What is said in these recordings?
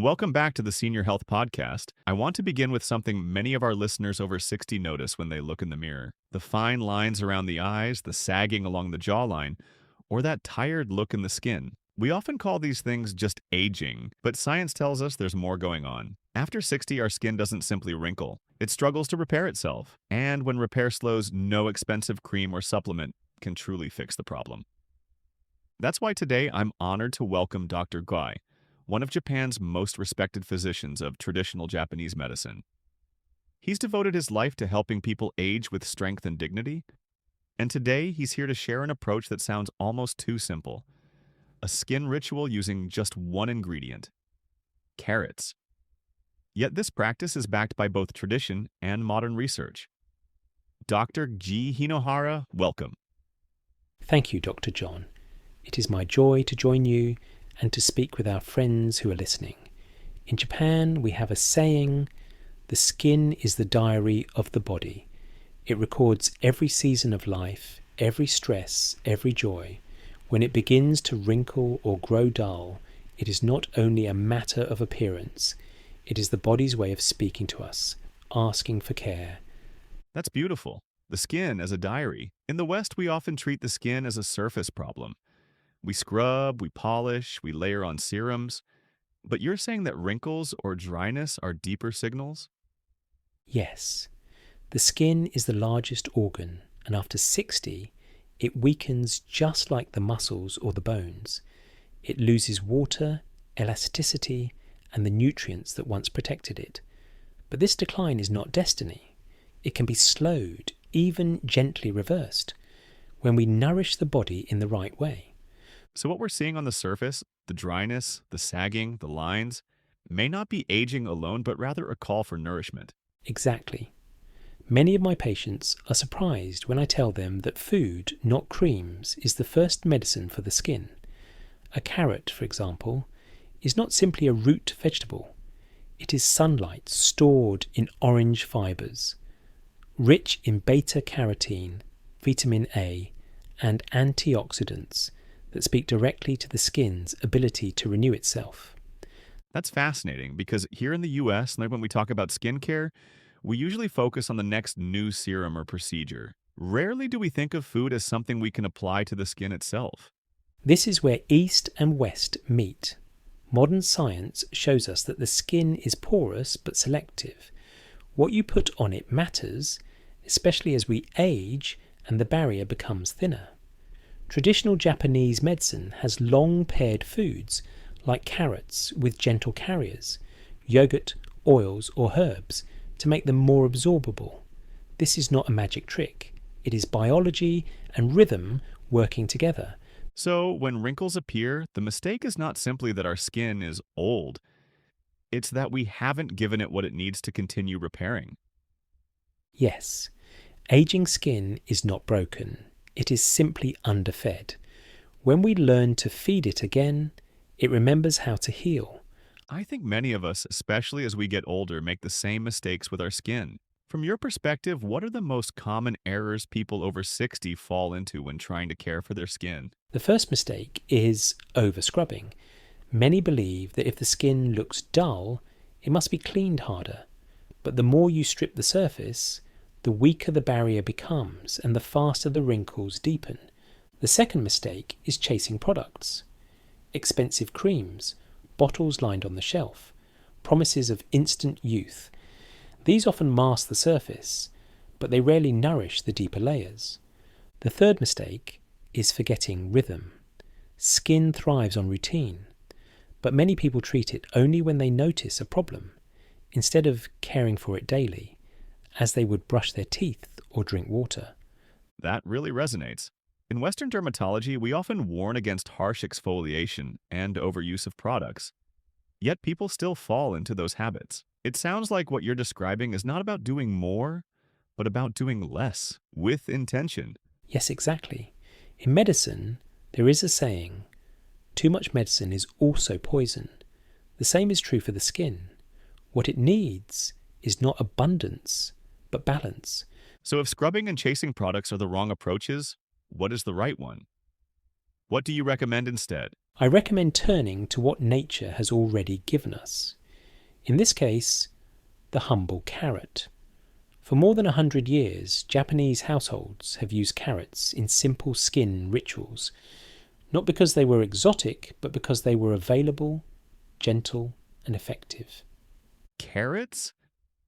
welcome back to the Senior Health Podcast. I want to begin with something many of our listeners over 60 notice when they look in the mirror. The fine lines around the eyes, the sagging along the jawline, or that tired look in the skin. We often call these things just aging, but science tells us there's more going on. After 60, our skin doesn't simply wrinkle. It struggles to repair itself. And when repair slows, no expensive cream or supplement can truly fix the problem. That's why today I'm honored to welcome Dr. Guai, one of Japan's most respected physicians of traditional Japanese medicine. He's devoted his life to helping people age with strength and dignity, and today he's here to share an approach that sounds almost too simple. A skin ritual using just one ingredient: carrots. Yet this practice is backed by both tradition and modern research. Dr. G. Hinohara, welcome. Thank you, Dr. John. It is my joy to join you and to speak with our friends who are listening. In Japan, we have a saying, "The skin is the diary of the body." It records every season of life, every stress, every joy. When it begins to wrinkle or grow dull, it is not only a matter of appearance, it is the body's way of speaking to us, asking for care. That's beautiful. The skin as a diary. In the West, we often treat the skin as a surface problem. We scrub, we polish, we layer on serums. But you're saying that wrinkles or dryness are deeper signals? Yes, the skin is the largest organ, and after 60, it weakens just like the muscles or the bones. It loses water, elasticity, and the nutrients that once protected it. But this decline is not destiny. It can be slowed, even gently reversed, when we nourish the body in the right way. So what we're seeing on the surface, the dryness, the sagging, the lines, may not be aging alone, but rather a call for nourishment. Exactly. Many of my patients are surprised when I tell them that food, not creams, is the first medicine for the skin. A carrot, for example, is not simply a root vegetable. It is sunlight stored in orange fibres, rich in beta-carotene, vitamin A, and antioxidants that speak directly to the skin's ability to renew itself. That's fascinating because here in the US, like when we talk about skincare, we usually focus on the next new serum or procedure. Rarely do we think of food as something we can apply to the skin itself. This is where East and West meet. Modern science shows us that the skin is porous but selective. What you put on it matters, especially as we age and the barrier becomes thinner. Traditional Japanese medicine has long paired foods like carrots with gentle carriers, yogurt, oils or herbs to make them more absorbable. This is not a magic trick. It is biology and rhythm working together. So when wrinkles appear, the mistake is not simply that our skin is old. It's that we haven't given it what it needs to continue repairing. Yes, aging skin is not broken. It is simply underfed. When we learn to feed it again, it remembers how to heal. I think many of us, especially as we get older, make the same mistakes with our skin. From your perspective, what are the most common errors people over 60 fall into when trying to care for their skin? The first mistake is over-scrubbing. Many believe that if the skin looks dull, it must be cleaned harder. But the more you strip the surface, the weaker the barrier becomes and the faster the wrinkles deepen. The second mistake is chasing products. Expensive creams, bottles lined on the shelf, promises of instant youth. These often mask the surface, but they rarely nourish the deeper layers. The third mistake is forgetting rhythm. Skin thrives on routine, but many people treat it only when they notice a problem, instead of caring for it daily, as they would brush their teeth or drink water. That really resonates. In Western dermatology, we often warn against harsh exfoliation and overuse of products. Yet people still fall into those habits. It sounds like what you're describing is not about doing more, but about doing less, with intention. Yes, exactly. In medicine, there is a saying, too much medicine is also poison. The same is true for the skin. What it needs is not abundance, but balance. So if scrubbing and chasing products are the wrong approaches, what is the right one? What do you recommend instead? I recommend turning to what nature has already given us. In this case, the humble carrot. For more than 100 years, Japanese households have used carrots in simple skin rituals, not because they were exotic, but because they were available, gentle, and effective. Carrots?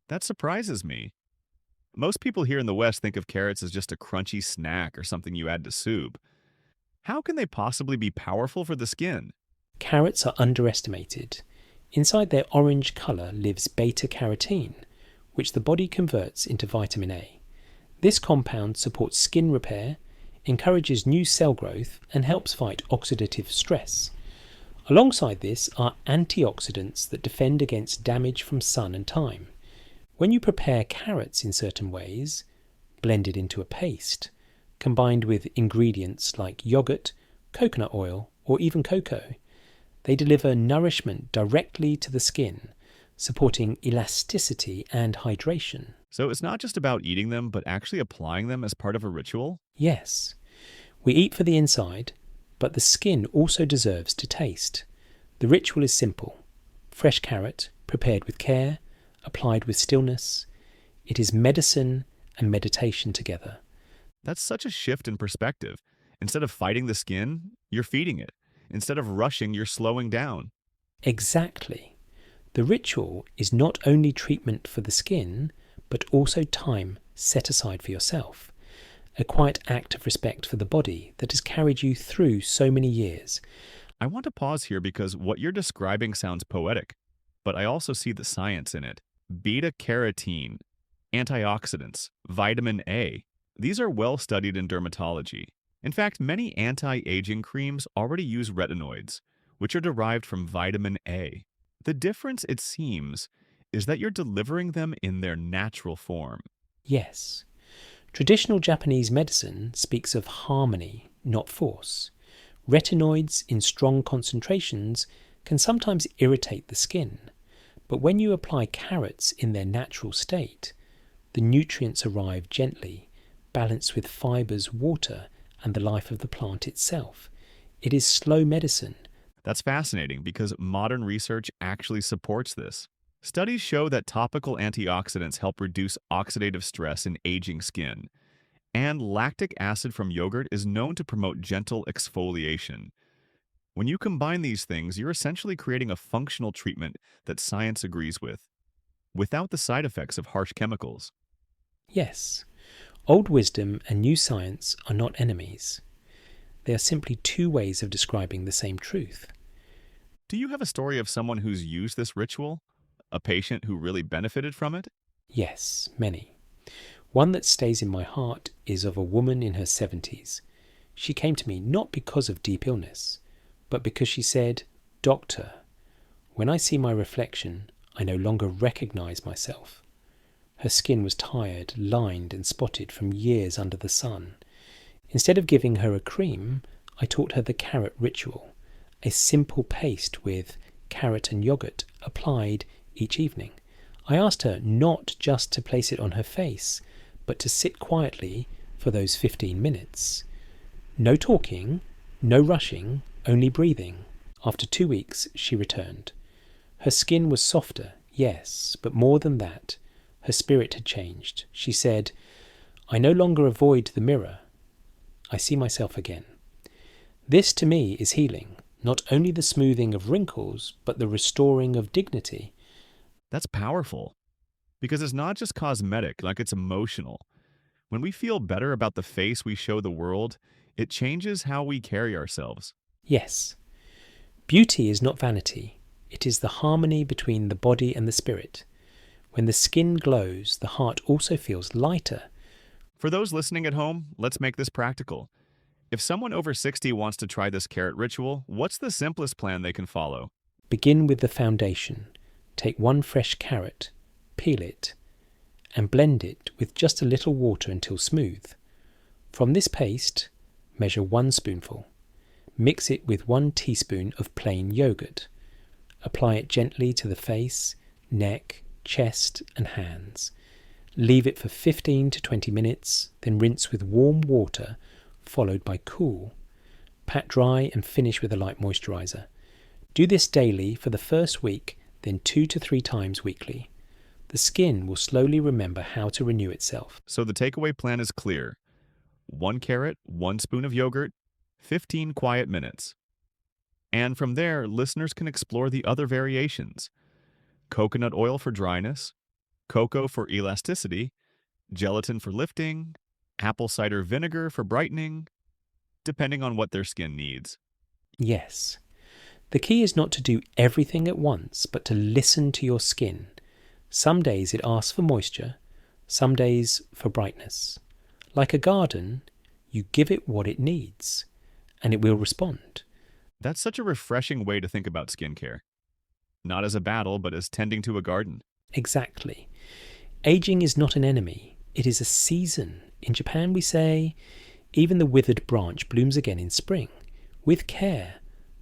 That surprises me. Most people here in the West think of carrots as just a crunchy snack or something you add to soup. How can they possibly be powerful for the skin? Carrots are underestimated. Inside their orange colour lives beta-carotene, which the body converts into vitamin A. This compound supports skin repair, encourages new cell growth, and helps fight oxidative stress. Alongside this are antioxidants that defend against damage from sun and time. When you prepare carrots in certain ways, blended into a paste, combined with ingredients like yogurt, coconut oil, or even cocoa, they deliver nourishment directly to the skin, supporting elasticity and hydration. So it's not just about eating them, but actually applying them as part of a ritual? Yes, we eat for the inside, but the skin also deserves to taste. The ritual is simple. Fresh carrot, prepared with care, applied with stillness. It is medicine and meditation together. That's such a shift in perspective. Instead of fighting the skin, you're feeding it. Instead of rushing, you're slowing down. Exactly. The ritual is not only treatment for the skin, but also time set aside for yourself. A quiet act of respect for the body that has carried you through so many years. I want to pause here because what you're describing sounds poetic, but I also see the science in it. Beta-carotene, antioxidants, vitamin A. These are well studied in dermatology. In fact, many anti-aging creams already use retinoids, which are derived from vitamin A. The difference, it seems, is that you're delivering them in their natural form. Yes. Traditional Japanese medicine speaks of harmony, not force. Retinoids in strong concentrations can sometimes irritate the skin, but when you apply carrots in their natural state, the nutrients arrive gently, balanced with fibres, water, and the life of the plant itself. It is slow medicine. That's fascinating because modern research actually supports this. Studies show that topical antioxidants help reduce oxidative stress in aging skin, and lactic acid from yogurt is known to promote gentle exfoliation. When you combine these things, you're essentially creating a functional treatment that science agrees with, without the side effects of harsh chemicals. Yes, old wisdom and new science are not enemies. They are simply two ways of describing the same truth. Do you have a story of someone who's used this ritual? A patient who really benefited from it? Yes, many. One that stays in my heart is of a woman in her 70s. She came to me not because of deep illness, but because she said, "Doctor, when I see my reflection, I no longer recognize myself." Her skin was tired, lined and spotted from years under the sun. Instead of giving her a cream, I taught her the carrot ritual, a simple paste with carrot and yogurt applied each evening. I asked her not just to place it on her face, but to sit quietly for those 15 minutes. No talking, no rushing, only breathing. After 2 weeks, she returned. Her skin was softer, yes, but more than that, her spirit had changed. She said, "I no longer avoid the mirror. I see myself again." This to me is healing, not only the smoothing of wrinkles, but the restoring of dignity. That's powerful, because it's not just cosmetic, like it's emotional. When we feel better about the face we show the world, it changes how we carry ourselves. Yes, beauty is not vanity. It is the harmony between the body and the spirit. When the skin glows, the heart also feels lighter. For those listening at home, let's make this practical. If someone over 60 wants to try this carrot ritual, what's the simplest plan they can follow? Begin with the foundation. Take 1 fresh carrot, peel it, and blend it with just a little water until smooth. From this paste, measure 1 spoonful. Mix it with 1 teaspoon of plain yogurt. Apply it gently to the face, neck, chest and hands. Leave it for 15 to 20 minutes, then rinse with warm water, followed by cool. Pat dry and finish with a light moisturiser. Do this daily for the first week, then 2 to 3 times weekly. The skin will slowly remember how to renew itself. So the takeaway plan is clear. 1 carrot, 1 spoon of yogurt, 15 quiet minutes. And from there, listeners can explore the other variations. Coconut oil for dryness, cocoa for elasticity, gelatin for lifting, apple cider vinegar for brightening, depending on what their skin needs. Yes. The key is not to do everything at once, but to listen to your skin. Some days it asks for moisture, some days for brightness. Like a garden, you give it what it needs, and it will respond. That's such a refreshing way to think about skincare. Not as a battle, but as tending to a garden. Exactly. Aging is not an enemy, it is a season. In Japan we say, even the withered branch blooms again in spring. With care,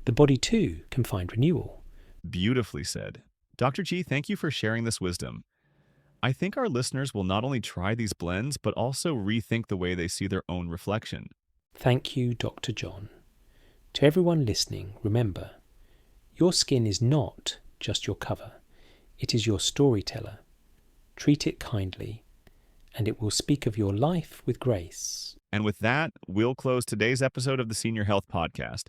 the body too can find renewal. Beautifully said. Dr. G, thank you for sharing this wisdom. I think our listeners will not only try these blends, but also rethink the way they see their own reflection. Thank you, Dr. John. To everyone listening, remember, your skin is not just your cover. It is your storyteller. Treat it kindly, and it will speak of your life with grace. And with that, we'll close today's episode of the Senior Health Podcast.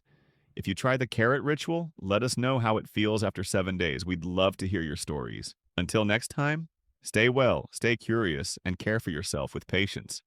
If you try the carrot ritual, let us know how it feels after 7 days. We'd love to hear your stories. Until next time, stay well, stay curious, and care for yourself with patience.